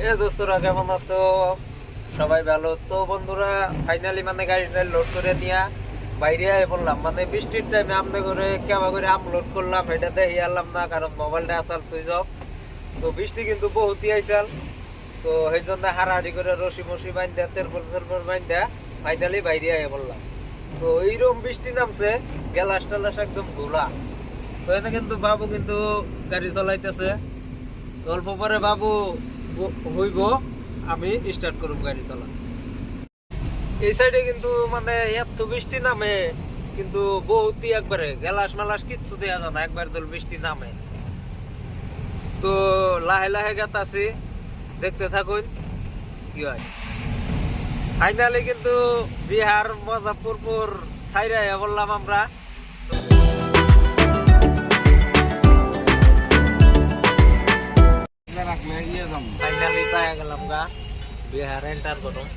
এ দোস্তরা কেমন আছো? সবাই ভালো তো বন্ধুরা? ফাইনালি মানে গাড়িটা লোড করে নিয়ে বাইরে আয় বললাম, মানে বৃষ্টির টাইমে আমনে করে কেমন করে আম লোড করলাম এটা দেখি আনলাম না, কারণ মোবাইলটা আসাল সুইচ অফ। তো বৃষ্টি কিন্তু বহুতই আইসাল, তো সেই জন্য হারাহারি করে রশি মশি বাইন্দা তেরপল বাইন্দা ফাইনালি বাইরে আয় বললাম। তো এইরকম বৃষ্টি নামছে, গ্যালাস টালাস একদম ঘোলা। তো এনে কিন্তু বাবু কিন্তু গাড়ি চালাইতেছে। তো অল্প পরে বাবু হইব, আমি স্টার্ট করব গাড়ি চালা। এই সাইডে কিন্তু মানে এত বৃষ্টি নামে, কিন্তু বহুতই একবারে গ্যালাস মালাস কিচ্ছু দেওয়া যায় না, একবার জল বৃষ্টি নামে। তো লাহে লাহে গেতাছি, দেখতে থাকুন কি হয়। ফাইনালি কিন্তু বিহার মুজাফফরপুর সাইরা বললাম আমরা। ফাইনালি পাই গেলাম গা, বিহার এন্টার করুন।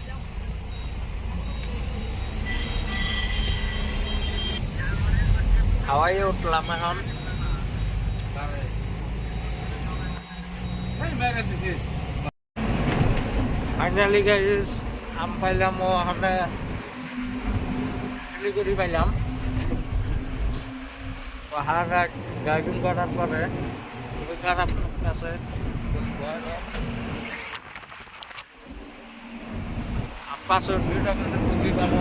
হাওয়াই উঠলাম এখন। ফাইনালি গাইস আম পাইলাম, ওখানে শিলিগুড়ি পাইলাম। হারাঘাট ড্রাইভিং করার পরে খুবই খারাপ আছে। পাঁচশো ভিউটা কিন্তু খুবই ভালো।